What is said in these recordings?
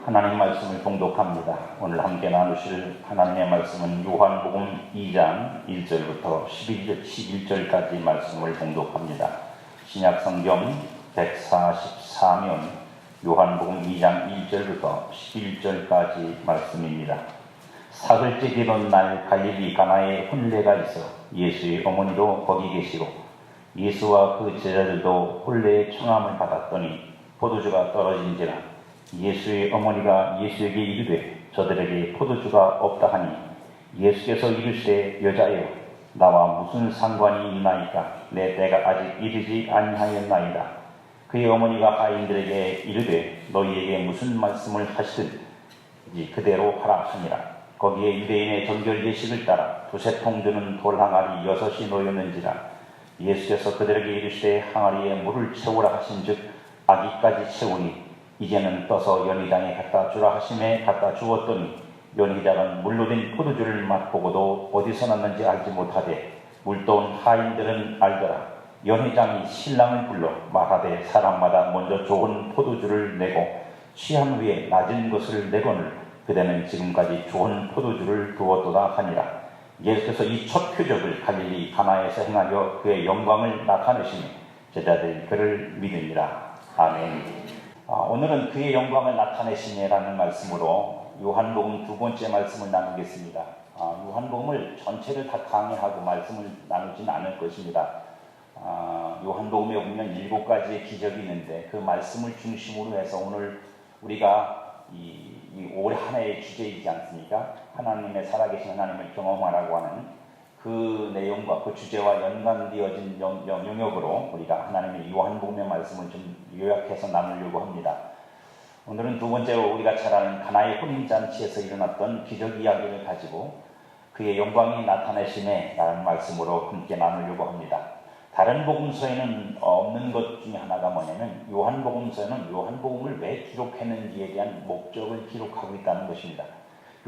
하나님 말씀을 봉독합니다. 오늘 함께 나누실 하나님의 말씀은 요한복음 2장 1절부터 11절까지 말씀을 봉독합니다. 신약성경 144면 요한복음 2장 1절부터 11절까지 말씀입니다. 사흘째 되던 날 갈릴리 가나에 혼례가 있어 예수의 어머니도 거기 계시고 예수와 그 제자들도 혼례의 청함을 받았더니 포도주가 떨어진지라 예수의 어머니가 예수에게 이르되 저들에게 포도주가 없다 하니 예수께서 이르시되 여자여 나와 무슨 상관이 있나이까 내 때가 아직 이르지 아니하였나이다. 그의 어머니가 하인들에게 이르되 너희에게 무슨 말씀을 하시든지 그대로 하라 하니라. 거기에 유대인의 정결 예식을 따라 두세 통 드는 돌 항아리 6이 놓였는지라. 예수께서 그들에게 이르시되 항아리에 물을 채우라 하신즉 아기까지 채우니 이제는 떠서 연회장에 갖다 주라 하심에 갖다 주었더니 연회장은 물로 된 포도주를 맛보고도 어디서 났는지 알지 못하되 물떠온 하인들은 알더라. 연회장이 신랑을 불러 말하되 사람마다 먼저 좋은 포도주를 내고 취한 후에 낮은 것을 내거늘 그대는 지금까지 좋은 포도주를 두었도다 하니라. 예수께서 이 첫 표적을 갈릴리 가나에서 행하여 그의 영광을 나타내시니 제자들이 그를 믿으니라. 아멘. 오늘은 그의 영광을 나타내시네라는 말씀으로 요한복음 두 번째 말씀을 나누겠습니다. 요한복음을 전체를 다 강의하고 말씀을 나누지는 않을 것입니다. 요한복음에 보면 7가지의 기적이 있는데 그 말씀을 중심으로 해서 오늘 우리가 이 올 한 해의 주제이지 않습니까? 하나님의 살아계신 하나님을 경험하라고 하는 그 내용과 그 주제와 연관되어진 영역으로 우리가 하나님의 요한복음의 말씀을 좀 요약해서 나누려고 합니다. 오늘은 두 번째로 우리가 잘 아는 가나의 혼인잔치에서 일어났던 기적 이야기를 가지고 그의 영광이 나타내시네 라는 말씀으로 함께 나누려고 합니다. 다른 복음서에는 없는 것 중에 하나가 뭐냐면 요한복음서에는 요한복음을 왜 기록했는지에 대한 목적을 기록하고 있다는 것입니다.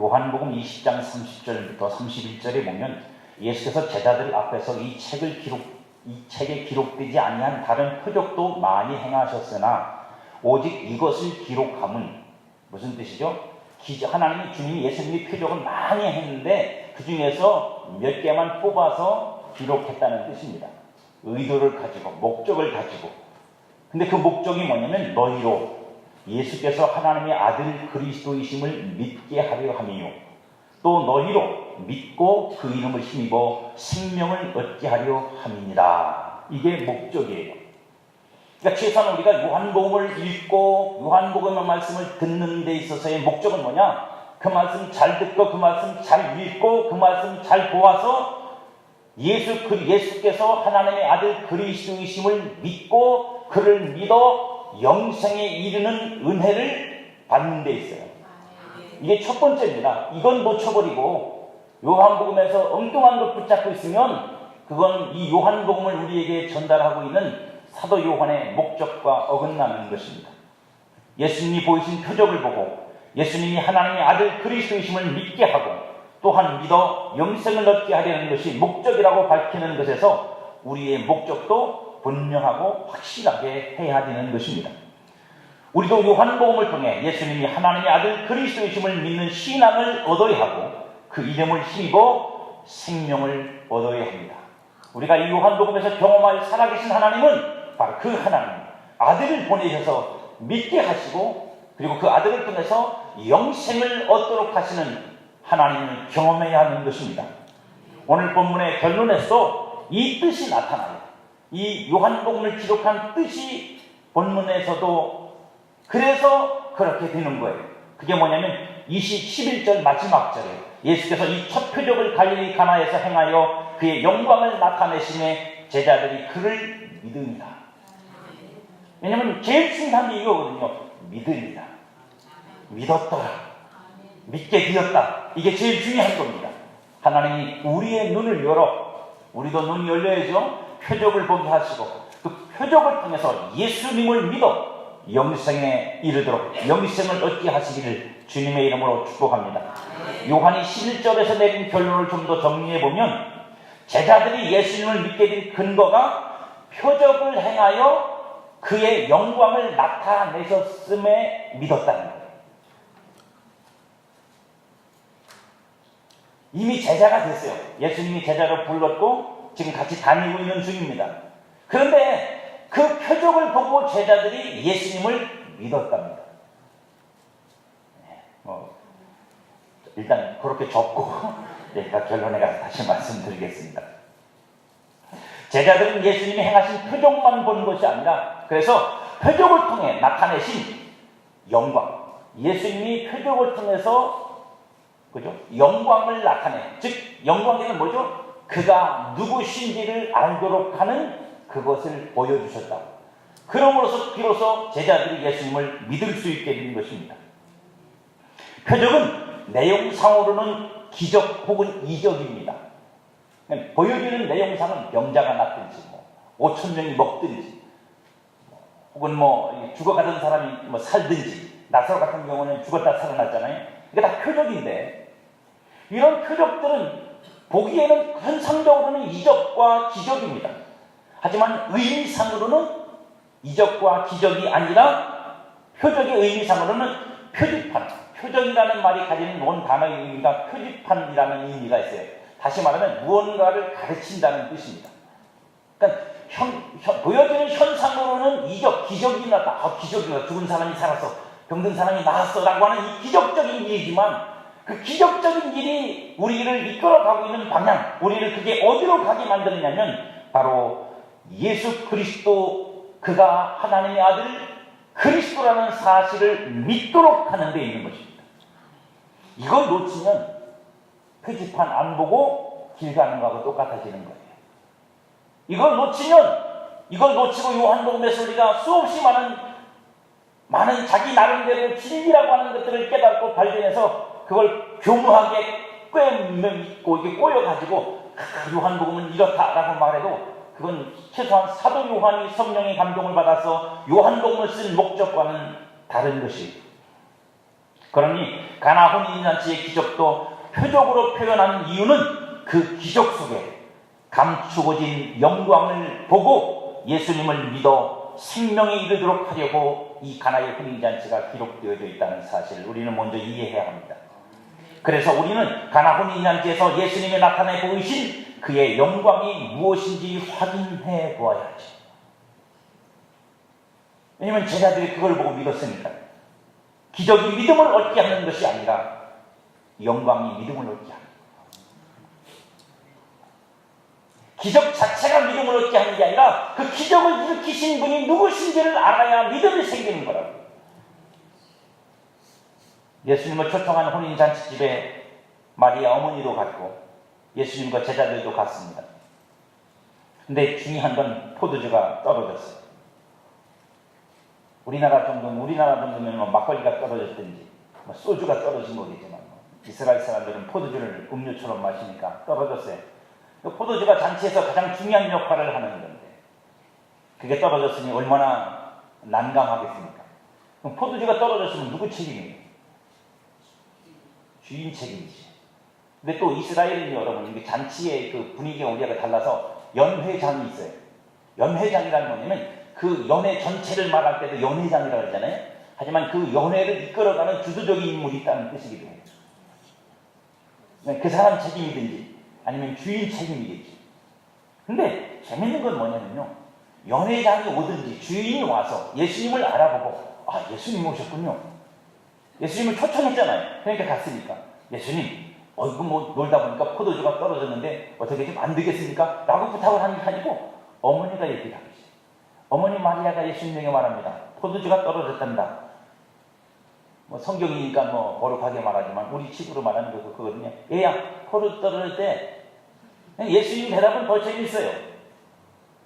요한복음 20장 30절부터 31절에 보면 예수께서 제자들 앞에서 이 책에 기록되지 아니한 다른 표적도 많이 행하셨으나 오직 이것을 기록함은 무슨 뜻이죠? 하나님이 주님이 예수님이 표적을 많이 했는데 그 중에서 몇 개만 뽑아서 기록했다는 뜻입니다. 의도를 가지고 목적을 가지고. 근데 그 목적이 뭐냐면 너희로 예수께서 하나님의 아들 그리스도이심을 믿게 하려 함이요 또 너희로 믿고 그 이름을 힘입어 생명을 얻게 하려 함이니라. 이게 목적이에요. 그러니까 최소한 우리가 요한복음을 읽고 요한복음의 말씀을 듣는 데 있어서의 목적은 뭐냐? 그 말씀 잘 듣고 그 말씀 잘 읽고 그 말씀 잘 보아서 예수께서 하나님의 아들 그리스도이심을 믿고 그를 믿어 영생에 이르는 은혜를 받는 데 있어요. 이게 첫 번째입니다. 이건 놓쳐버리고 요한복음에서 엉뚱한 것 붙잡고 있으면 그건 이 요한복음을 우리에게 전달하고 있는 사도 요한의 목적과 어긋나는 것입니다. 예수님이 보이신 표적을 보고 예수님이 하나님의 아들 그리스도이심을 믿게 하고 또한 믿어 영생을 얻게 하려는 것이 목적이라고 밝히는 것에서 우리의 목적도 분명하고 확실하게 해야 되는 것입니다. 우리도 요한복음을 통해 예수님이 하나님의 아들 그리스도이심을 믿는 신앙을 얻어야 하고 그 이름을 힘입어 생명을 얻어야 합니다. 우리가 이 요한복음에서 경험할 살아계신 하나님은 바로 그 하나님, 아들을 보내셔서 믿게 하시고 그리고 그 아들을 통해서 영생을 얻도록 하시는 하나님을 경험해야 하는 것입니다. 오늘 본문의 결론에서 이 뜻이 나타나요. 이 요한복음을 기록한 뜻이 본문에서도 그래서 그렇게 되는 거예요. 그게 뭐냐면 11절 마지막 절에 예수께서 이 첫 표적을 갈릴리 가나에서 행하여 그의 영광을 나타내심에 제자들이 그를 믿으니라. 왜냐하면 제일 중요한 게 이거거든요. 믿으니라. 믿었더라. 믿게 되었다. 이게 제일 중요한 겁니다. 하나님이 우리의 눈을 열어 우리도 눈이 열려야죠. 표적을 보게 하시고 그 표적을 통해서 예수님을 믿어 영생에 이르도록 영생을 얻게 하시기를 주님의 이름으로 축복합니다. 요한이 11절에서 내린 결론을 좀 더 정리해보면 제자들이 예수님을 믿게 된 근거가 표적을 행하여 그의 영광을 나타내셨음에 믿었다는 거예요. 이미 제자가 됐어요. 예수님이 제자로 불렀고 지금 같이 다니고 있는 중입니다. 그런데 그 표적을 보고 제자들이 예수님을 믿었답니다. 일단 그렇게 적고 제가 결론에 가서 다시 말씀드리겠습니다. 제자들은 예수님이 행하신 표적만 본 것이 아니라 그래서 표적을 통해 나타내신 영광, 예수님이 표적을 통해서 그죠? 영광을 나타내, 즉 영광에는 뭐죠? 그가 누구신지를 알도록 하는 그것을 보여주셨다고. 그러므로서 비로소 제자들이 예수님을 믿을 수 있게 된 것입니다. 표적은 내용상으로는 기적 혹은 이적입니다. 보여지는 내용상은 병자가 낫든지 5천 명이 먹든지 혹은 죽어가던 사람이 살든지, 나사로 같은 경우는 죽었다 살아났잖아요. 이게 다 표적인데 이런 표적들은 보기에는 현상적으로는 이적과 기적입니다. 하지만 의미상으로는 이적과 기적이 아니라 표적의 의미상으로는 표지판, 표적이라는 말이 가지는 원 단어의 의미가 표지판이라는 의미가 있어요. 다시 말하면 무언가를 가르친다는 뜻입니다. 그러니까 보여지는 현상으로는 이적, 기적이 났다. 기적이다. 죽은 사람이 살았어. 병든 사람이 나았어. 라고 하는 이 기적적인 일이지만 그 기적적인 일이 우리를 이끌어가고 있는 방향, 우리를 그게 어디로 가게 만드느냐면 바로 예수 그리스도, 그가 하나님의 아들 그리스도라는 사실을 믿도록 하는 데 있는 것입니다. 이걸 놓치면 표지판 안 보고 길 가는 거하고 똑같아지는 거예요. 이걸 놓치고 요한복음에서 우리가 수없이 많은 자기 나름대로 진리라고 하는 것들을 깨닫고 발견해서 그걸 교묘하게 꿰매있고 이게 꼬여가지고 요한복음은 이렇다라고 말해도 그건 최소한 사도 요한이 성령의 감동을 받아서 요한복음을 쓴 목적과는 다른 것이에요. 그러니 가나 혼인잔치의 기적도 표적으로 표현하는 이유는 그 기적 속에 감추어진 영광을 보고 예수님을 믿어 생명에 이르도록 하려고 이 가나의 혼인잔치가 기록되어져 있다는 사실을 우리는 먼저 이해해야 합니다. 그래서 우리는 가나 혼인잔치에서 예수님이 나타내 보이신 그의 영광이 무엇인지 확인해 보아야 하죠. 왜냐하면 제자들이 그걸 보고 믿었으니까. 기적이 믿음을 얻게 하는 것이 아니라 영광이 믿음을 얻게 합니다. 기적 자체가 믿음을 얻게 하는 게 아니라 그 기적을 일으키신 분이 누구신지를 알아야 믿음이 생기는 거라고. 예수님을 초청한 혼인잔치집에 마리아 어머니도 갔고 예수님과 제자들도 갔습니다. 근데 중요한 건 포도주가 떨어졌어요. 우리나라 정도면 막걸리가 떨어졌든지 소주가 떨어진 거겠지만 이스라엘 사람들은 포도주를 음료처럼 마시니까 떨어졌어요. 포도주가 잔치에서 가장 중요한 역할을 하는 건데 그게 떨어졌으니 얼마나 난감하겠습니까? 그럼 포도주가 떨어졌으면 누구 책임이에요? 주인 책임이지. 근데 또 이스라엘은 여러분 이게 잔치의 그 분위기가 우리가 달라서 연회장이 있어요. 연회장이라는 뭐냐면 그 연회 전체를 말할 때도 연회장이라고 하잖아요. 하지만 그 연회를 이끌어가는 주도적인 인물이 있다는 뜻이기도 해요. 그 사람 책임이든지 아니면 주인 책임이겠지. 근데 재밌는 건 뭐냐면요. 연회장이 오든지 주인이 와서 예수님을 알아보고 예수님 오셨군요. 예수님을 초청했잖아요. 그러니까 갔으니까 예수님 놀다 보니까 포도주가 떨어졌는데 어떻게 좀 안 되겠습니까? 라고 부탁을 하는 게 아니고 어머니가 얘기를 하고 있어요. 어머니 마리아가 예수님에게 말합니다. 포도주가 떨어졌단다. 성경이니까 거룩하게 말하지만 우리 식으로 말하는 거 그거거든요. 얘야 포도 떨어질 때 예수님 대답은 더 재밌어요.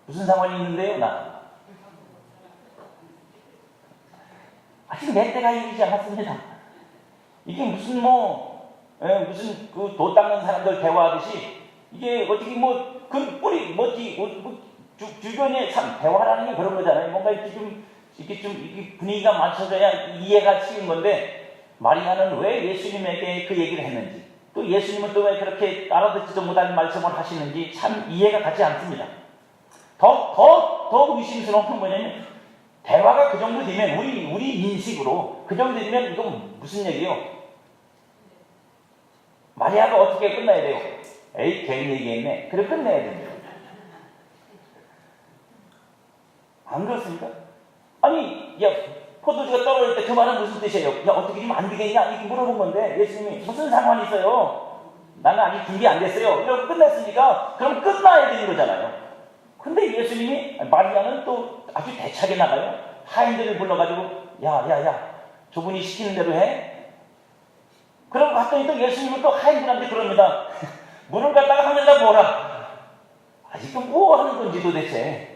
무슨 상관이 있는데요? 나 아직 내 때가 이르지 않았습니다. 이게 무슨 그 도 닦는 사람들 대화하듯이 이게 어떻게 그 뿌리 주변에 참 대화라는 게 그런 거잖아요. 뭔가 이렇게 분위기가 맞춰져야 이해가 치는 건데 마리아는 왜 예수님에게 그 얘기를 했는지 또 예수님은 또 왜 그렇게 알아듣지도 못할 말씀을 하시는지 참 이해가 가지 않습니다. 더 의심스러운 건 뭐냐면 대화가 그 정도 되면 우리 인식으로 그 정도 되면 이건 무슨 얘기예요? 마리아가 어떻게 끝나야 돼요? 에이, 괜히 얘기했네. 그래, 끝내야 됩니다. 안 그렇습니까? 아니, 야, 포도주가 떨어질 때 그 말은 무슨 뜻이에요? 야, 어떻게 좀 안 되겠냐? 이렇게 물어본 건데, 예수님이 무슨 상관이 있어요? 나는 아직 준비 안 됐어요. 이러고 끝냈으니까, 그럼 끝나야 되는 거잖아요. 근데 예수님이, 마리아는 또 아주 대차게 나가요. 하인들을 불러가지고, 야, 저분이 시키는 대로 해? 그럼 갔더니 또 예수님은 또 하인들한테 그럽니다. 물을 갖다가 하면서 뭐라? 아직도 뭐 하는 건지 도대체.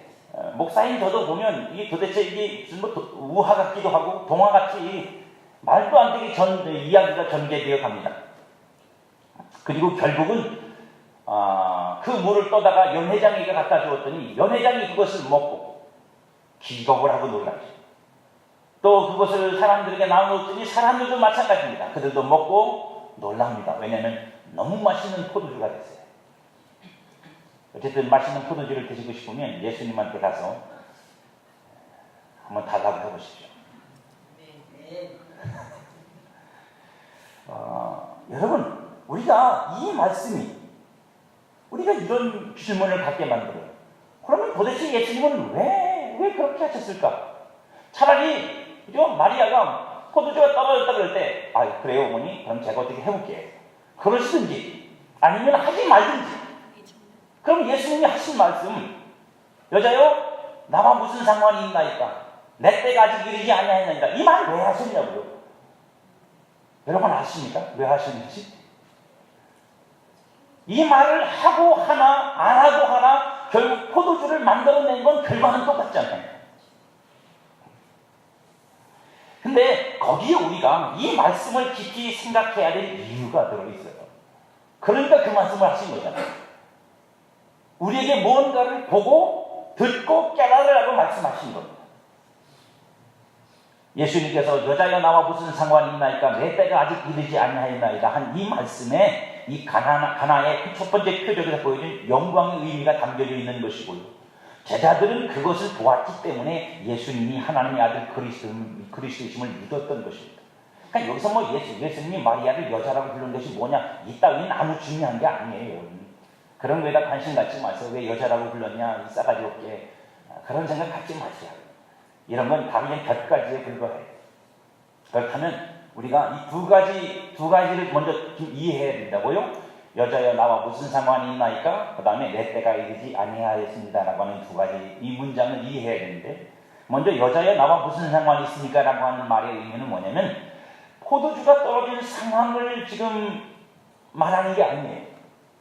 목사인 저도 보면 이게 도대체 이게 뭐 우화 같기도 하고 동화 같이 말도 안 되게 이야기가 전개되어 갑니다. 그리고 결국은 그 물을 떠다가 연회장에게 갖다 주었더니 연회장이 그것을 먹고 기겁을 하고 놀랐죠. 또 그것을 사람들에게 나누었더니 사람들도 마찬가지입니다. 그들도 먹고 놀랍니다. 왜냐하면 너무 맛있는 포도주가 됐어요. 어쨌든 맛있는 포도주를 드시고 싶으면 예수님한테 가서 한번 달라고 해보십시오. 여러분, 우리가 이 말씀이 우리가 이런 질문을 갖게 만들어요. 그러면 도대체 예수님은 왜 그렇게 하셨을까? 차라리 마리아가 포도주가 떨어졌다 그럴 때 그래요 어머니? 그럼 제가 어떻게 해볼게요. 그러시든지 아니면 하지 말든지. 그럼 예수님이 하신 말씀, 여자여 나와 무슨 상관이 있나이까? 내 때가 아직 이르지 아니하였나이까? 이 말 왜 하셨냐고요? 여러분 아십니까? 왜 하셨는지? 이 말을 하고 하나 안 하고 하나 결국 포도주를 만들어낸 건 결과는 똑같잖아요. 근데 거기에 우리가 이 말씀을 깊이 생각해야 될 이유가 들어있어요. 그러니까 그 말씀을 하신 거잖아요. 우리에게 뭔가를 보고 듣고 깨달으라고 말씀하신 겁니다. 예수님께서 여자여 나와 무슨 상관이 있나이까? 내 때가 아직 이르지 아니하였나이다 한 이 말씀에 이 가나의 첫 번째 표적에서 보여준 영광의 의미가 담겨져 있는 것이고요. 제자들은 그것을 보았기 때문에 예수님이 하나님의 아들 그리스도이심을 믿었던 것입니다. 그러니까 여기서 뭐 예수님이 마리아를 여자라고 부른 것이 뭐냐? 이 따위는 아무 중요한 게 아니에요. 그런 거에다 관심 갖지 마세요. 왜 여자라고 불렀냐? 이 싸가지 없게. 그런 생각 갖지 마세요. 이런 건 다 그냥 곁가지에 불과해요. 그렇다면 우리가 이 두 가지를 먼저 좀 이해해야 된다고요. 여자여 나와 무슨 상관이 있나이까? 그 다음에 내 때가 이르지 아니하였습니다 라고 하는 두 가지 이 문장을 이해해야 되는데, 먼저 여자여 나와 무슨 상관이 있습니까? 라고 하는 말의 의미는 뭐냐면 포도주가 떨어진 상황을 지금 말하는 게 아니에요.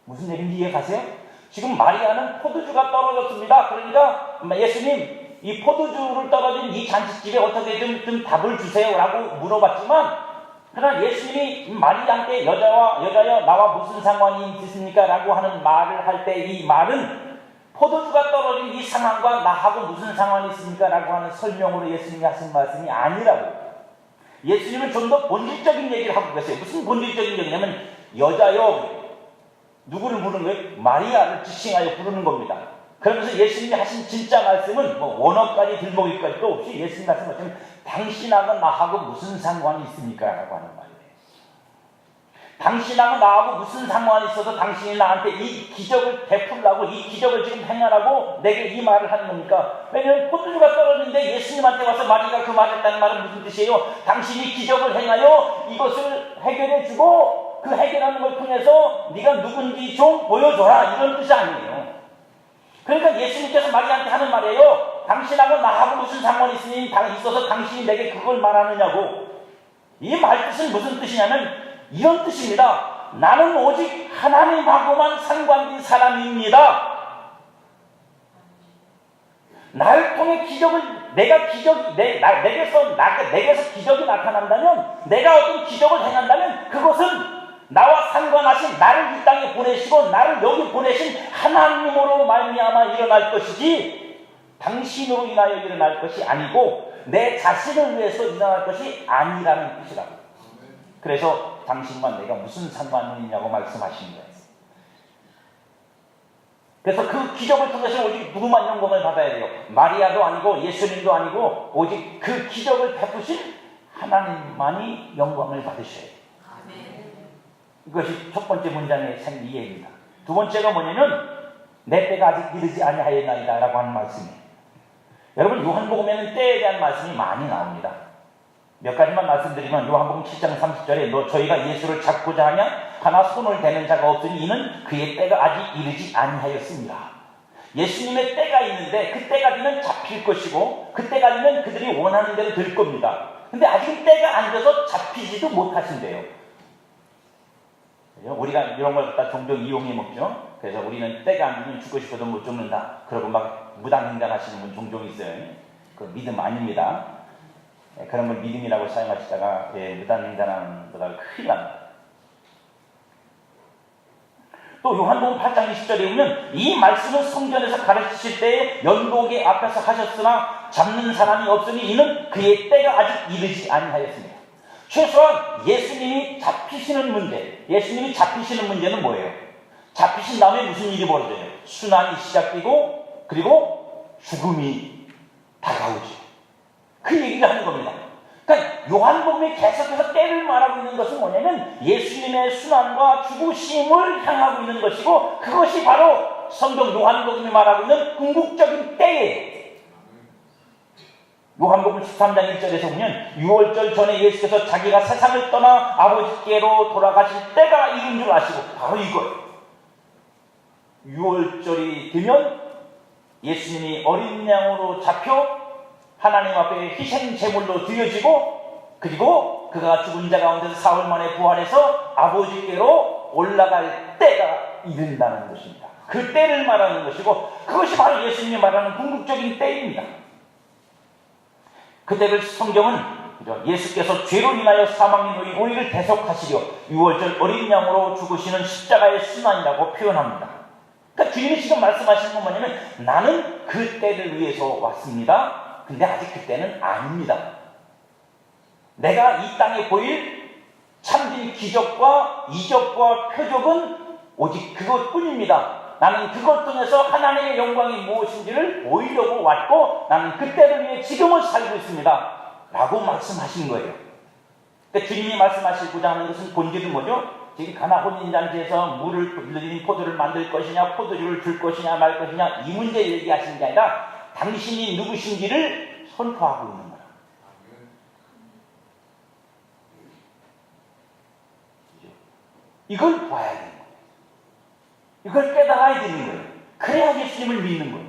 무슨 얘기인지 이해가세요? 지금 마리아는 포도주가 떨어졌습니다. 그러니까 예수님 이 포도주를 떨어진 이 잔치집에 어떻게 좀 답을 주세요 라고 물어봤지만, 그러나 예수님이 마리아한테 여자여 나와 무슨 상관이 있습니까? 라고 하는 말을 할 때 이 말은 포도주가 떨어진 이 상황과 나하고 무슨 상관이 있습니까? 라고 하는 설명으로 예수님이 하신 말씀이 아니라고. 예수님은 좀 더 본질적인 얘기를 하고 계세요. 무슨 본질적인 얘기냐면 여자여, 누구를 부르는 거예요? 마리아를 지칭하여 부르는 겁니다. 그러면서 예수님이 하신 진짜 말씀은 뭐 원어까지 들먹일 것도 없이 예수님 말씀하시면 당신하고 나하고 무슨 상관이 있습니까? 라고 하는 말이에요. 당신하고 나하고 무슨 상관이 있어서 당신이 나한테 이 기적을 베풀라고, 이 기적을 지금 행하라고 내게 이 말을 하는 겁니까? 왜냐하면 포도주가 떨어지는데 예수님한테 와서 마리아가 그 말을 했다는 말은 무슨 뜻이에요? 당신이 기적을 행하여 이것을 해결해주고 그 해결하는 걸 통해서 네가 누군지 좀 보여줘라, 이런 뜻이 아니에요. 그러니까 예수님께서 마리아한테 하는 말이에요. 당신하고 나하고 무슨 상관이 있어서 당신이 내게 그걸 말하느냐고. 이 말뜻은 무슨 뜻이냐면 이런 뜻입니다. 나는 오직 하나님하고만 상관된 사람입니다. 나를 통해 내게서 기적이 나타난다면, 내가 어떤 기적을 행한다면 그것은 나와 상관하신, 나를 이 땅에 보내시고 나를 여기 보내신 하나님으로 말미암아 일어날 것이지 당신으로 인하여 일어날 것이 아니고 내 자신을 위해서 일어날 것이 아니라는 뜻이라고. 그래서 당신과 내가 무슨 상관이 있냐고 말씀하신 거예요. 그래서 그 기적을 통해서 오직 누구만 영광을 받아야 돼요? 마리아도 아니고 예수님도 아니고 오직 그 기적을 베푸신 하나님만이 영광을 받으셔야 돼요. 이것이 첫 번째 문장의 생이해입니다. 두 번째가 뭐냐면 내 때가 아직 이르지 아니하였나이다 라고 하는 말씀이에요. 여러분 요한복음에는 때에 대한 말씀이 많이 나옵니다. 몇 가지만 말씀드리면 요한복음 7장 30절에 너 저희가 예수를 잡고자 하냐 하나 손을 대는 자가 없으니 이는 그의 때가 아직 이르지 아니하였습니다. 예수님의 때가 있는데 그 때가 되면 잡힐 것이고 그 때가 되면 그들이 원하는 대로 될 겁니다. 근데 아직 때가 안 돼서 잡히지도 못하신대요. 우리가 이런 걸 갖다 종종 이용해 먹죠. 그래서 우리는 때가 안 되면 죽고 싶어도 못 죽는다. 그러고 막 무당행동하시는 분 종종 있어요. 그 믿음 아닙니다. 그런 걸 믿음이라고 사용하시다가 무당행동하는 거다 큰일 납니다. 또 요한복음 8장 20절에 보면 이 말씀은 성전에서 가르치실 때에 연복의 앞에서 하셨으나 잡는 사람이 없으니 이는 그의 때가 아직 이르지 아니하였습니다. 최소한 예수님이 잡히시는 문제는 뭐예요? 잡히신 다음에 무슨 일이 벌어져요? 순환이 시작되고 그리고 죽음이 다가오죠. 그 얘기를 하는 겁니다. 그러니까 요한복음이 계속해서 때를 말하고 있는 것은 뭐냐면 예수님의 순환과 죽으심을 향하고 있는 것이고 그것이 바로 성경 요한복음이 말하고 있는 궁극적인 때예요. 요한복음 13장 1절에서 보면 6월절 전에 예수께서 자기가 세상을 떠나 아버지께로 돌아가실 때가 이른 줄 아시고 바로 이거예요. 6월절이 되면 예수님이 어린 양으로 잡혀 하나님 앞에 희생 제물로 드려지고 그리고 그가 죽은 자 가운데서 사흘 만에 부활해서 아버지께로 올라갈 때가 이른다는 것입니다. 그 때를 말하는 것이고 그것이 바로 예수님이 말하는 궁극적인 때입니다. 그때를 성경은 예수께서 죄로 인하여 사망에 놓인 우리를 대속하시려 6월절 어린 양으로 죽으시는 십자가의 순환이라고 표현합니다. 그러니까 주님이 지금 말씀하시는 건 뭐냐면 나는 그 때를 위해서 왔습니다. 근데 아직 그때는 아닙니다. 내가 이 땅에 보일 참된 기적과 이적과 표적은 오직 그것뿐입니다. 나는 그것 통해서 하나님의 영광이 무엇인지를 보이려고 왔고 나는 그때를 위해 지금을 살고 있습니다. 라고 말씀하신 거예요. 그러니까 주님이 말씀하시고자 하는 것은 본질은 뭐죠? 지금 가나 혼인잔치에서 물을 불린 포도를 만들 것이냐 포도주를 줄 것이냐 말 것이냐 이 문제 얘기하시는 게 아니라 당신이 누구신지를 선포하고 있는 거야. 이걸 봐야 되는 거예요. 이걸 깨달아야 되는 거예요. 그래야 예수님을 믿는 거예요.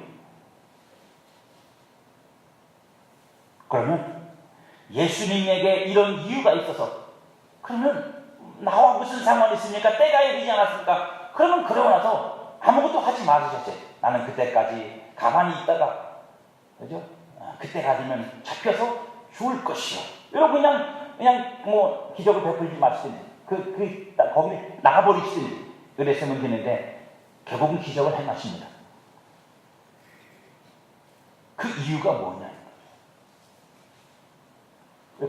그러면 예수님에게 이런 이유가 있어서 그러면 나와 무슨 상관이 있습니까? 때가 이르지 않았습니까? 그러면 그러고 나서 아무것도 하지 말으셨어요. 나는 그때까지 가만히 있다가 그죠? 그때가 되면 잡혀서 죽을 것이요. 이러고 그냥 뭐 기적을 베풀지 마시더니 거기 나가버리시더니 그랬으면 되는데 결국은 기적을 행하십니다. 그 이유가 뭐냐?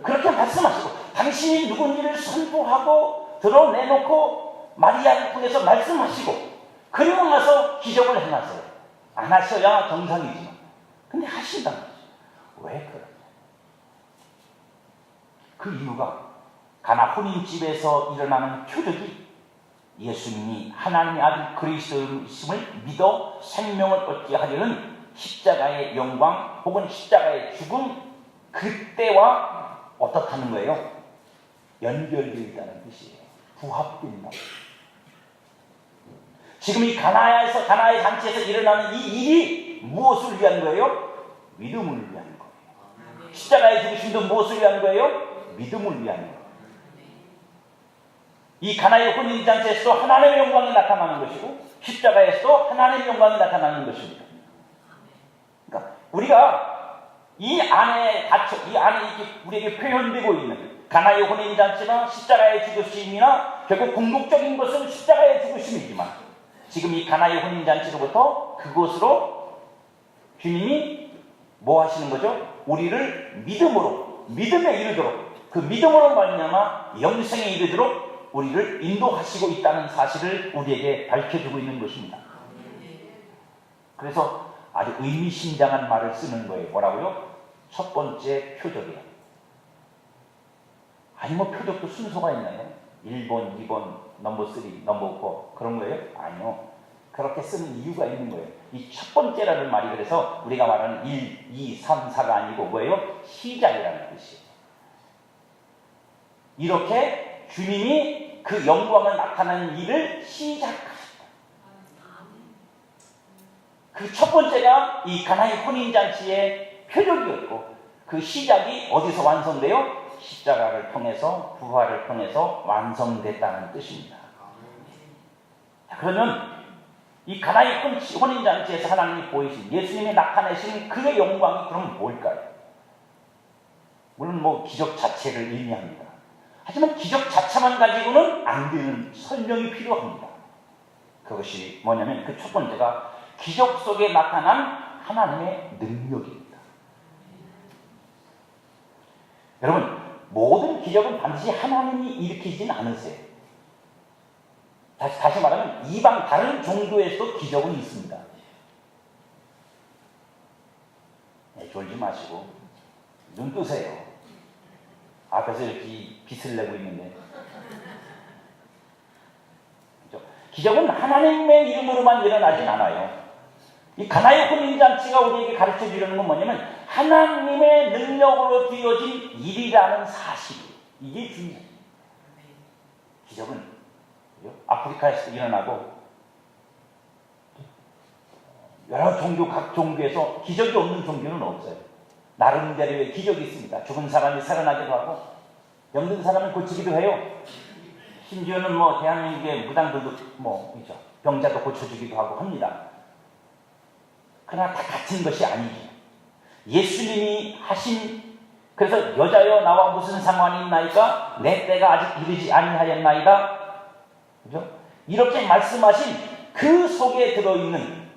그렇게 말씀하시고 당신이 누군지를 선포하고 드러내놓고 마리아를 통해서 말씀하시고 그리고 나서 기적을 행하세요. 안 하셔야 정상이지만 근데 하신다는 거죠. 왜 그러냐? 그 이유가 가나 혼인집에서 일어나는 표적이 예수님이 하나님의 아들 그리스도이심을 믿어 생명을 얻게 하려는 십자가의 영광 혹은 십자가의 죽음 그때와 어떻다는 거예요? 연결되어 있다는 뜻이에요. 부합된다. 지금 이 가나의 잔치에서 일어나는 이 일이 무엇을 위한 거예요? 믿음을 위한 거예요. 십자가의 죽으심도 무엇을 위한 거예요? 믿음을 위한 거예요. 이 가나의 혼인잔치에서도 하나님의 영광이 나타나는 것이고 십자가에서도 하나님의 영광이 나타나는 것입니다. 그러니까 우리가 이 안에 우리에게 표현되고 있는 가나의 혼인잔치나 십자가의 죽으심이나 결국 궁극적인 것은 십자가의 죽으심이지만 지금 이 가나의 혼인잔치로부터 그곳으로 주님이 뭐 하시는 거죠? 우리를 믿음에 이르도록 그 믿음으로 말미암아 영생에 이르도록 우리를 인도하시고 있다는 사실을 우리에게 밝혀주고 있는 것입니다. 그래서 아주 의미심장한 말을 쓰는 거예요. 뭐라고요? 첫 번째 표적이에요. 아니 뭐 표적도 순서가 있나요? 1번, 2번, 넘버 3, 넘버 4 그런 거예요? 아니요. 그렇게 쓰는 이유가 있는 거예요. 이 첫 번째라는 말이 그래서 우리가 말하는 1, 2, 3, 4가 아니고 뭐예요? 시작이라는 뜻이에요. 이렇게 주님이 그 영광을 나타내는 일을 시작하셨다. 그 첫 번째가 이 가나의 혼인잔치의 표적이었고 그 시작이 어디서 완성돼요? 십자가를 통해서 부활을 통해서 완성됐다는 뜻입니다. 그러면 이 가나의 혼인잔치에서 하나님이 보이신 예수님이 나타내신 그의 영광이 그럼 뭘까요? 물론 뭐 기적 자체를 의미합니다. 하지만 기적 자체만 가지고는 안 되는 설명이 필요합니다. 그것이 뭐냐면 그 첫 번째가 기적 속에 나타난 하나님의 능력입니다. 여러분, 모든 기적은 반드시 하나님이 일으키진 않으세요. 다시 말하면 이방 다른 종교에서도 기적은 있습니다. 네, 졸지 마시고 눈 뜨세요. 앞에서 이렇게 빛을 내고 있는데 그렇죠? 기적은 하나님의 이름으로만 일어나진 않아요. 이 가나의 혼인잔치가 우리에게 가르쳐 주려는 건 뭐냐면 하나님의 능력으로 되어진 일이라는 사실, 이게 중요해요. 기적은 아프리카에서 일어나고 여러 종교, 각 종교에서 기적이 없는 종교는 없어요. 나름대로의 기적이 있습니다. 죽은 사람이 살아나기도 하고 병든 사람을 고치기도 해요. 심지어는 뭐 대한민국의 무당들도 뭐 그렇죠. 병자도 고쳐주기도 하고 합니다. 그러나 다 같은 것이 아니죠. 예수님이 하신, 그래서 여자여 나와 무슨 상관이 있나이까? 내 때가 아직 이르지 아니하였나이다. 그죠? 이렇게 말씀하신 그 속에 들어있는,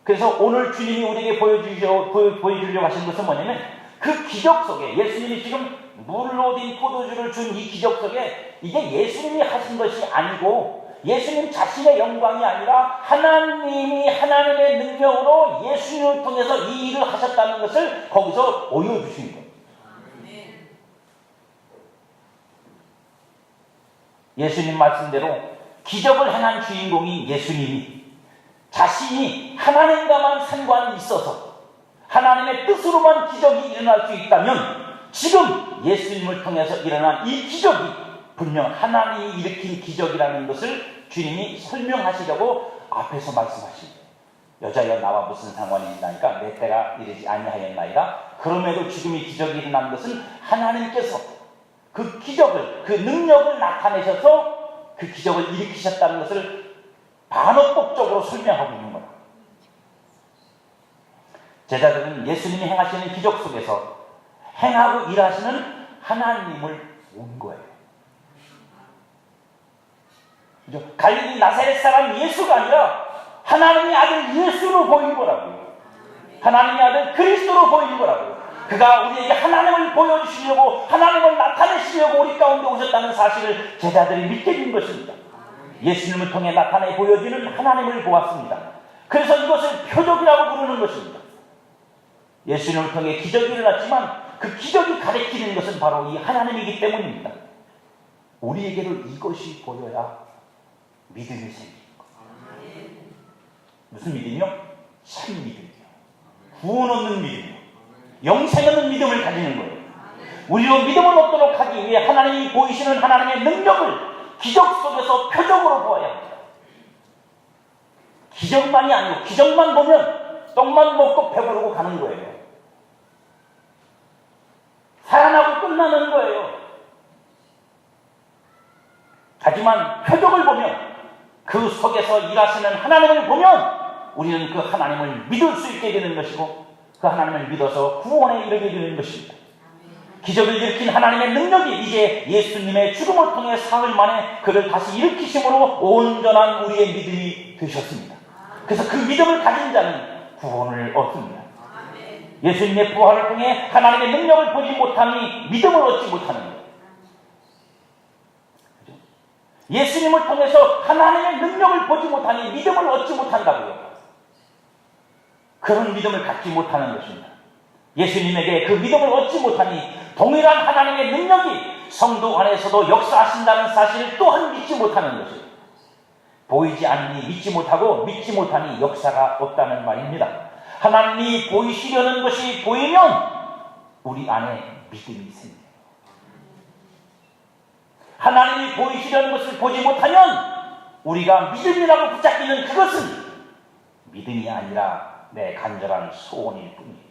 그래서 오늘 주님이 우리에게 보여주려고 하신 것은 뭐냐면 그 기적 속에 예수님이 지금 물로 된 포도주를 준 이 기적 속에 이게 예수님이 하신 것이 아니고 예수님 자신의 영광이 아니라 하나님이 하나님의 능력으로 예수님을 통해서 이 일을 하셨다는 것을 거기서 보여주신 거예요. 예수님 말씀대로 기적을 행한 주인공인 예수님이 자신이 하나님과만 상관이 있어서 하나님의 뜻으로만 기적이 일어날 수 있다면 지금 예수님을 통해서 일어난 이 기적이 분명 하나님이 일으킨 기적이라는 것을 주님이 설명하시려고 앞에서 말씀하신 거예요. 여자여 나와 무슨 상관이 있나이까? 내 때가 이르지 아니하였나이다. 그럼에도 지금이 기적이 일어난 것은 하나님께서 그 기적을, 그 능력을 나타내셔서 그 기적을 일으키셨다는 것을 반어법적으로 설명하고 있는 거예요. 제자들은 예수님이 행하시는 기적 속에서 행하고 일하시는 하나님을 본 거예요. 그죠? 갈릴리 나사렛 사람 예수가 아니라 하나님의 아들 예수로 보인 거라고요. 하나님의 아들 그리스도로 보인 거라고요. 그가 우리에게 하나님을 보여주시려고, 하나님을 나타내시려고 우리 가운데 오셨다는 사실을 제자들이 믿게 된 것입니다. 예수님을 통해 나타내 보여지는 하나님을 보았습니다. 그래서 이것을 표적이라고 부르는 것입니다. 예수님을 통해 기적이 일어났지만 그 기적이 가리키는 것은 바로 이 하나님이기 때문입니다. 우리에게도 이것이 보여야 믿음이 생기는 거예요. 무슨 믿음이요? 참 믿음이요. 구원 얻는 믿음이요. 영생 얻는 믿음을 가지는 거예요. 우리로 믿음을 얻도록 하기 위해 하나님이 보이시는 하나님의 능력을 기적 속에서 표적으로 보아야 합니다. 기적만이 아니고 기적만 보면 떡만 먹고 배부르고 가는 거예요. 살아나고 끝나는 거예요. 하지만 표적을 보면 그 속에서 일하시는 하나님을 보면 우리는 그 하나님을 믿을 수 있게 되는 것이고 그 하나님을 믿어서 구원에 이르게 되는 것입니다. 기적을 일으킨 하나님의 능력이 이제 예수님의 죽음을 통해 사흘 만에 그를 다시 일으키심으로 온전한 우리의 믿음이 되셨습니다. 그래서 그 믿음을 가진 자는 구원을 얻습니다. 예수님의 부활을 통해 하나님의 능력을 보지 못하니 믿음을 얻지 못하는 거예요. 그렇죠? 예수님을 통해서 하나님의 능력을 보지 못하니 믿음을 얻지 못한다고요. 그런 믿음을 갖지 못하는 것입니다. 예수님에게 그 믿음을 얻지 못하니 동일한 하나님의 능력이 성도 안에서도 역사하신다는 사실을 또한 믿지 못하는 것이에요. 보이지 않으니 믿지 못하고 믿지 못하니 역사가 없다는 말입니다. 하나님이 보이시려는 것이 보이면 우리 안에 믿음이 생겨요. 하나님이 보이시려는 것을 보지 못하면 우리가 믿음이라고 붙잡기는 그것은 믿음이 아니라 내 간절한 소원일 뿐이에요.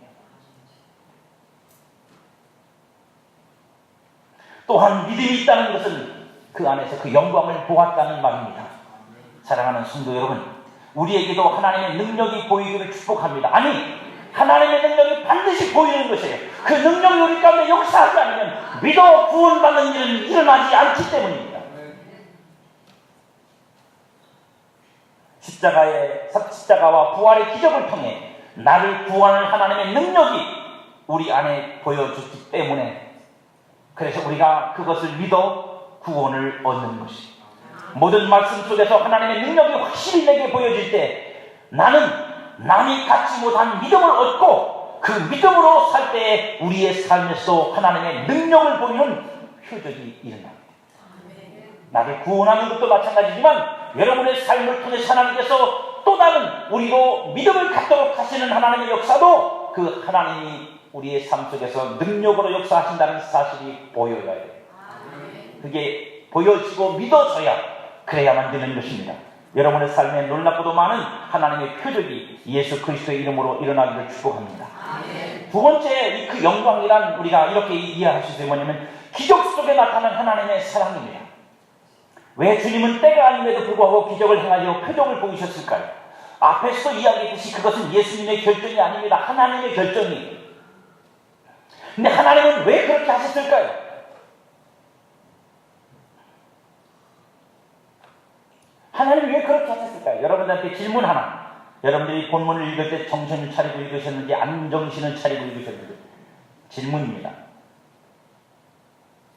또한 믿음이 있다는 것은 그 안에서 그 영광을 보았다는 말입니다. 사랑하는 성도 여러분, 우리에게도 하나님의 능력이 보이기를 축복합니다. 아니, 하나님의 능력이 반드시 보이는 것이에요. 그 능력이 우리 가운데 역사하지 않으면 믿어 구원받는 일은 일어나지 않기 때문입니다. 십자가와 부활의 기적을 통해 나를 구원하는 하나님의 능력이 우리 안에 보여졌기 때문에, 그래서 우리가 그것을 믿어 구원을 얻는 것입니다. 모든 말씀 속에서 하나님의 능력이 확실히 내게 보여질 때 나는 남이 갖지 못한 믿음을 얻고 그 믿음으로 살 때 우리의 삶에서 하나님의 능력을 보이는 표적이 일어납니다. 나를 구원하는 것도 마찬가지지만 여러분의 삶을 통해 하나님께서 또 다른 우리로 믿음을 갖도록 하시는 하나님의 역사도 그 하나님이 우리의 삶 속에서 능력으로 역사하신다는 사실이 보여야 해요. 그게 보여지고 믿어져야 그래야만 되는 것입니다. 여러분의 삶에 놀랍고도 많은 하나님의 표적이 예수 그리스도의 이름으로 일어나기를 축복합니다. 두 번째 그 영광이란 우리가 이렇게 이해할 수 있어요. 뭐냐면 기적 속에 나타난 하나님의 사랑입니다. 왜 주님은 때가 아님에도 불구하고 기적을 행하여 표적을 보이셨을까요? 앞에서 이야기했듯이 그것은 예수님의 결정이 아닙니다. 하나님의 결정이에요. 근데 하나님은 왜 그렇게 하셨을까요? 하나님이 왜 그렇게 하셨을까요? 여러분들한테 질문 하나. 여러분들이 본문을 읽을 때 정신을 차리고 읽으셨는지 안정신을 차리고 읽으셨는지 질문입니다.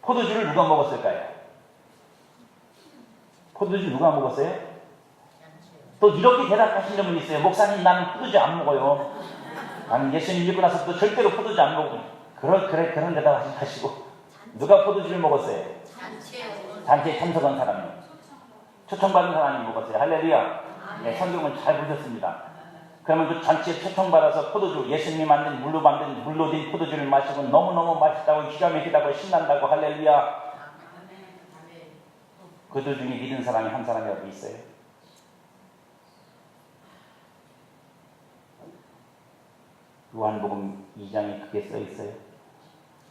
포도주를 누가 먹었을까요? 포도주 누가 먹었어요? 또 이렇게 대답하신 분이 있어요. 목사님, 나는 포도주 안 먹어요. 나는 예수님 믿고 나서부터 절대로 포도주 안 먹어요. 그런 대답 하지 마시고 누가 포도주를 먹었어요? 단체에 참석한 사람이요. 초청받은 사람이 먹었어요. 할렐루야. 네, 성경은 잘 보셨습니다. 그러면 그 잔치에 초청받아서 포도주, 예수님이 만든 물로 된 포도주를 마시고 너무너무 맛있다고 기가 막히다고 신난다고 할렐루야. 그들 중에 믿은 사람이 한 사람이 어디 있어요? 요한복음 2장에 그게 써 있어요?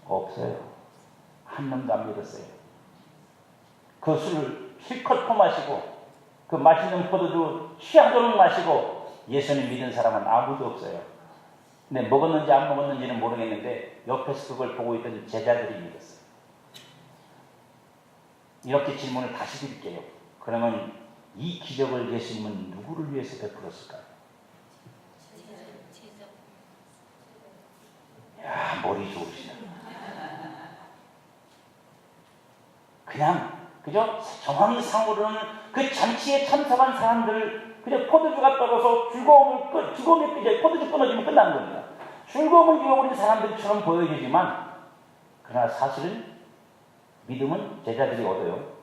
없어요. 한 놈도 안 믿었어요. 그 술을 실컷 퍼마시고 그 맛있는 포도주 취하도록 마시고 예수님 믿은 사람은 아무도 없어요. 근데 먹었는지 안 먹었는지는 모르겠는데 옆에서 그걸 보고 있던 제자들이 믿었어요. 이렇게 질문을 다시 드릴게요. 그러면 이 기적을 예수님은 누구를 위해서 베풀었을까요? 야, 머리 좋으시다. 그냥 그죠? 정황상으로는 그 잔치에 참석한 사람들 그냥 포도주가 떨어서 즐거움이 이제 포도주 끊어지면 끝나는 겁니다. 즐거움을 잃어버린 사람들처럼 보여지지만 그러나 사실은 믿음은 제자들이 얻어요.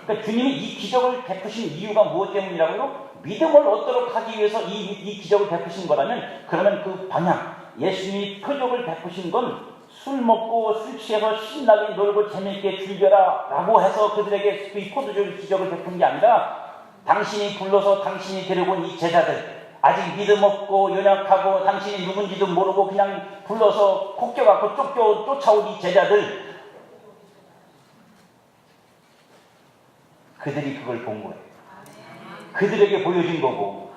그러니까 주님이 이 기적을 베푸신 이유가 무엇 때문이라고요? 믿음을 얻도록 하기 위해서 이 기적을 베푸신 거라면 그러면 그 방향, 예수님이 표적을 베푸신 건 술 먹고 술 취해서 신나게 놀고 재미있게 즐겨라 라고 해서 그들에게 이 포도주 기적을 베푼 게 아니라 당신이 불러서 당신이 데려온 이 제자들, 아직 믿음 없고 연약하고 당신이 누군지도 모르고 그냥 불러서 콧겨갖고 쫓아온 이 제자들, 그들이 그걸 본 거예요. 그들에게 보여진 거고,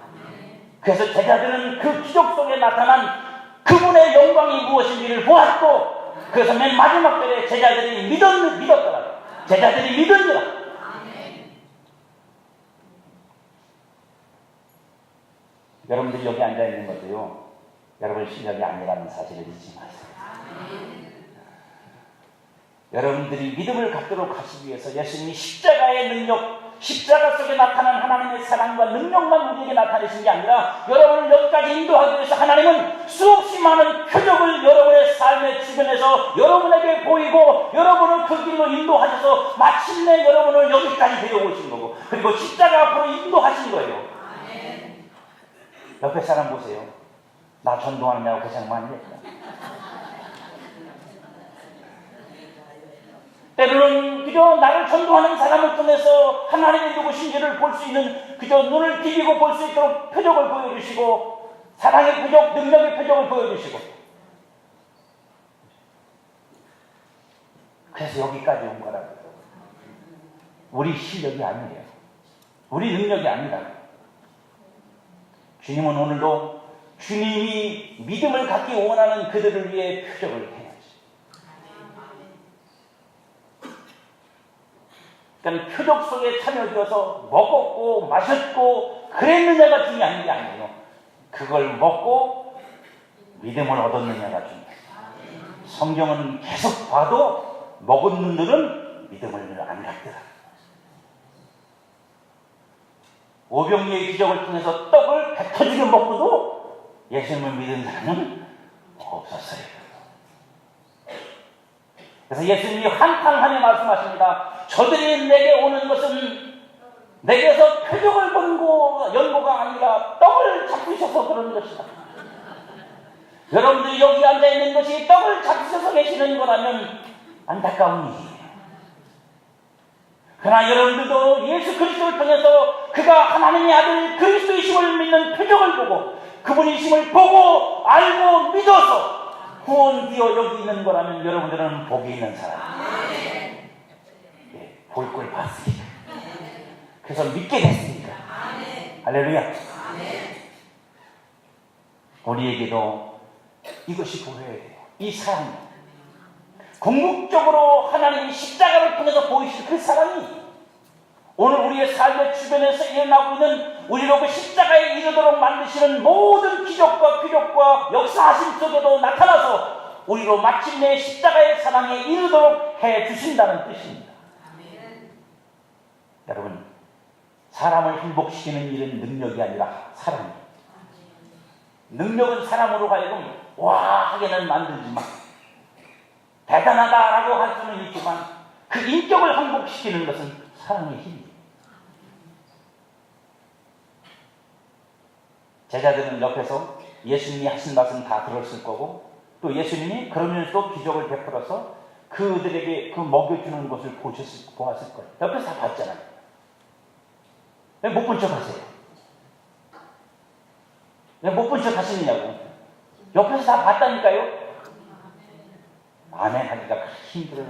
그래서 제자들은 그 기적 속에 나타난 그분의 영광이 무엇인지를 보았고, 그래서 맨 마지막 때에 제자들이 믿었더라. 제자들이 믿으니라. 여러분들이 여기 앉아있는 것도요, 여러분 실력이 아니라는 사실을 잊지 마세요. 여러분들이 믿음을 갖도록 하시기 위해서 예수님이 십자가의 능력, 십자가 속에 나타난 하나님의 사랑과 능력만 우리에게 나타내신 게 아니라 여러분을 여기까지 인도하기 위해서 하나님은 수없이 많은 표적을 여러분의 삶의 주변에서 여러분에게 보이고 여러분을 그 길로 인도하셔서 마침내 여러분을 여기까지 데려오신 거고, 그리고 십자가 앞으로 인도하신 거예요. 옆에 사람 보세요. 나 전도하느냐고 고생 많이 했다. 때로는 그저 나를 전도하는 사람을 통해서 하나님이 누구신지를 볼 수 있는, 그저 눈을 비비고 볼 수 있도록 표적을 보여주시고, 사랑의 표적, 능력의 표적을 보여주시고, 그래서 여기까지 온 거라고요. 우리 실력이 아니에요. 우리 능력이 아니라. 주님은 오늘도 주님이 믿음을 갖기 원하는 그들을 위해 표적을 해야지. 그러니까 표적 속에 참여되어서 먹었고 마셨고 그랬느냐가 중요한 게 아니에요. 그걸 먹고 믿음을 얻었느냐가 중요해요. 성경은 계속 봐도 먹은 놈들은 믿음을 안 갖더라. 오병이의 기적을 통해서 떡을 뱉어주게 먹고도 예수님을 믿은 사람은 없었어요. 그래서 예수님이 한탄하며 말씀하십니다. 저들이 내게 오는 것은 내게서 표적을 본 연고가 아니라 떡을 잡수셔서 그런 것이다. 여러분들이 여기 앉아있는 것이 떡을 잡수셔서 계시는 거라면 안타까운 일이에요. 그러나 여러분들도 예수 그리스도를 통해서 그가 하나님의 아들 그리스도이심을 믿는 표적을 보고 그분이심을 보고 알고 믿어서 구원되어 여기 있는 거라면 여러분들은 복이 있는 사람이에요. 예, 볼 걸 봤으니까. 그래서 믿게 됐으니까. 할렐루야. 우리에게도 이것이 보여야 돼요. 이 사랑이. 궁극적으로 하나님이 십자가를 통해서 보이실 그 사랑이 오늘 우리의 삶의 주변에서 일어나고 있는 우리로 그 십자가에 이르도록 만드시는 모든 기적과 표적과 역사하심 속에도 나타나서 우리로 마침내 십자가의 사랑에 이르도록 해주신다는 뜻입니다. 여러분, 사람을 행복시키는 일은 능력이 아니라 사랑이에요. 능력은 사람으로 하여금 와 하게는 만들지만 대단하다라고 할 수는 있지만 그 인격을 행복시키는 것은 사랑의 힘이에요. 제자들은 옆에서 예수님이 하신 말씀 다 들었을 거고 또 예수님이 그러면서도 기적을 베풀어서 그들에게 그 먹여주는 것을 보았을 거예요. 옆에서 다 봤잖아요. 왜 못 본 척 하세요? 왜 못 본 척 하시느냐고. 옆에서 다 봤다니까요. 아멘 하기가 힘들어요.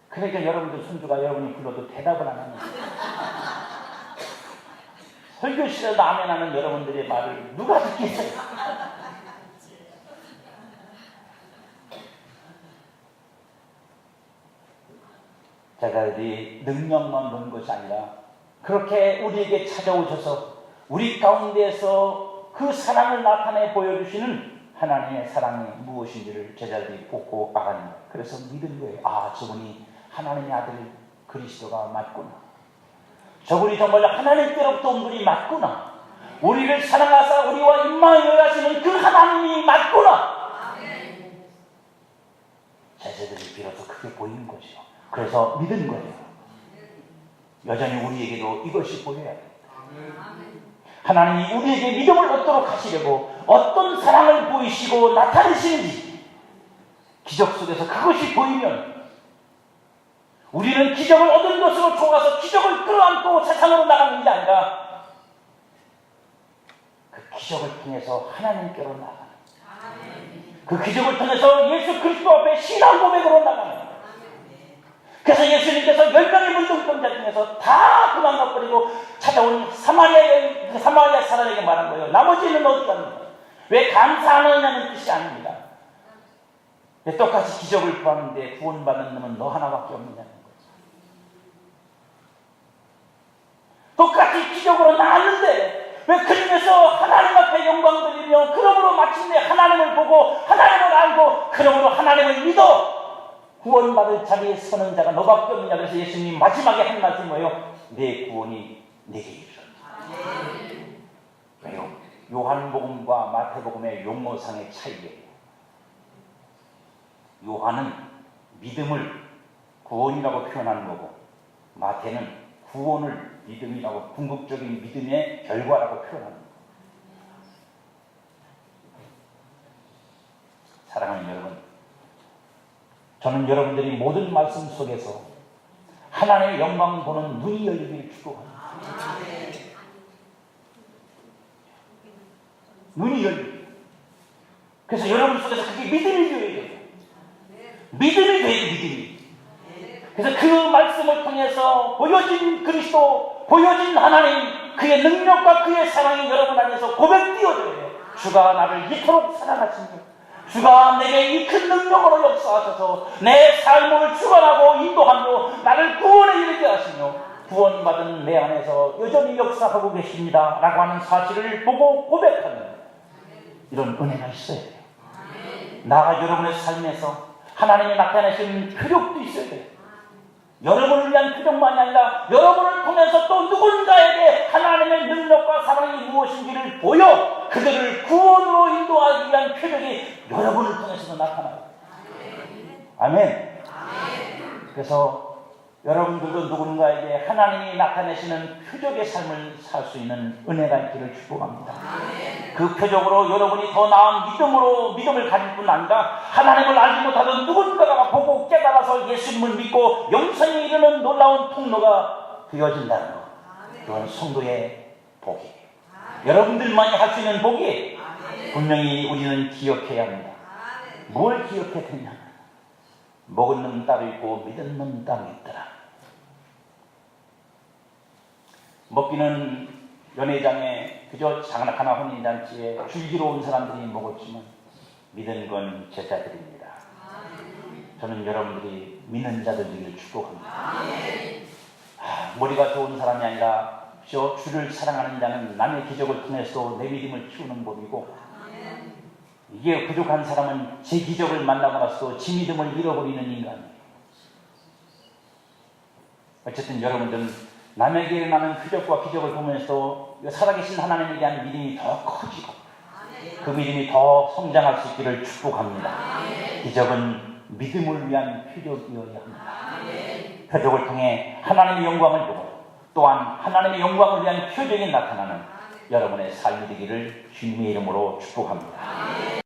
그러니까 여러분들 손주가 여러분이 불러도 대답을 안 합니다. 설교실에서 아멘 하는 여러분들의 말을 누가 듣겠어요? 제자들이 능력만 본 것이 아니라 그렇게 우리에게 찾아오셔서 우리 가운데에서 그 사랑을 나타내 보여주시는 하나님의 사랑이 무엇인지를 제자들이 보고 알았는 거예요. 그래서 믿은 거예요. 아, 저분이 하나님의 아들 그리스도가 맞구나. 저분이 정말 하나님께로부터 온 분이 맞구나. 우리를 사랑하사 우리와 임마누엘 하시는 그 하나님이 맞구나. 제자들이 비로소 그게 보이는 거죠. 그래서 믿은 거예요. 여전히 우리에게도 이것이 보여야 돼요. 하나님이 우리에게 믿음을 얻도록 하시려고 어떤 사랑을 보이시고 나타내시는지 기적 속에서 그것이 보이면 우리는 기적을 얻은 것으로 좋아서 기적을 끌어안고 세상으로 나가는 게 아니라 그 기적을 통해서 하나님께로 나가는, 그 기적을 통해서 예수 그리스도 앞에 신앙 고백으로 나가는. 그래서 예수님께서 10명의 문둥병자 중에서 다 도망가버리고 찾아온 사마리아 사람에게 말한 거예요. 나머지는 어디 갔느냐? 왜 감사하느냐는 뜻이 아닙니다. 왜 똑같이 기적을 보았는데 구원받는 놈은 너 하나밖에 없느냐는 거예요. 똑같이 기적으로 나왔는데 왜 그 중에서 하나님 앞에 영광 돌리며 그러므로 마침내 하나님을 보고 하나님을 알고 그러므로 하나님을 믿어 구원받을 자리에 서는 자가 너밖에 없느냐. 그래서 예수님이 마지막에 한 말씀이 뭐예요? 내 구원이 내게 이르렀다. 왜요? 요한복음과 마태복음의 용어상의 차이예요. 요한은 믿음을 구원이라고 표현하는 거고, 마태는 구원을 믿음이라고, 궁극적인 믿음의 결과라고 표현하는 거예요. 사랑하는 여러분, 저는 여러분들이 모든 말씀 속에서 하나님의 영광 보는 눈이 열리기를 축복합니다. 눈이 열리기. 그래서 여러분 속에서 그게 믿음이 되어야 돼요. 믿음이 돼야 돼요, 믿음이. 그래서 그 말씀을 통해서 보여진 그리스도, 보여진 하나님, 그의 능력과 그의 사랑이 여러분 안에서 고백되어져야 돼요. 주가 나를 이토록 사랑하시니, 주가 내게 이 큰 능력으로 역사하셔서 내 삶을 주관하고 인도하며 나를 구원에 이르게 하시며 구원받은 내 안에서 여전히 역사하고 계십니다 라고 하는 사실을 보고 고백하는 이런 은혜가 있어야 돼요. 나가 여러분의 삶에서 하나님이 나타내신 표적도 있어야 돼요. 여러분을 위한 표적만이 아니라 여러분을 통해서 또 누군가에게 하나님의 능력과 사랑이 무엇인지를 보여 그들을 구원으로 인도하기 위한 표적이 여러분을 통해서도 나타나요. 아멘. 그래서 여러분들도 누군가에게 하나님이 나타내시는 표적의 삶을 살 수 있는 은혜가 있기를 축복합니다. 그 표적으로 여러분이 더 나은 믿음을 가질 뿐 아니라 하나님을 알지 못하던 누군가가 보고 깨달아서 예수님을 믿고 영생에 이르는 놀라운 통로가 되어진다는 것. 그건 성도의 복이에요. 여러분들만이 할 수 있는 복이에요. 분명히 우리는 기억해야 합니다. 뭘 기억해야 되냐? 먹은 놈 따로 있고 믿은 놈 따로 있더라. 먹기는 연회장에 그저 장난하나 혼인잔치에 줄기로 온 사람들이 먹었지만 믿은 건 제자들입니다. 저는 여러분들이 믿는 자들을 축복합니다. 머리가 좋은 사람이 아니라 저 주를 사랑하는 자는 남의 기적을 통해서 내 믿음을 키우는 법이고, 이게 부족한 사람은 제 기적을 만나고 나서 지 믿음을 잃어버리는 인간이에요. 어쨌든 여러분들은 남에게 일어나는 표적과 기적을 보면서 살아계신 하나님에 대한 믿음이 더 커지고 그 믿음이 더 성장할 수 있기를 축복합니다. 기적은 믿음을 위한 표적이어야 합니다. 표적을 통해 하나님의 영광을 보고 또한 하나님의 영광을 위한 표적이 나타나는 여러분의 삶이 되기를 주님의 이름으로 축복합니다.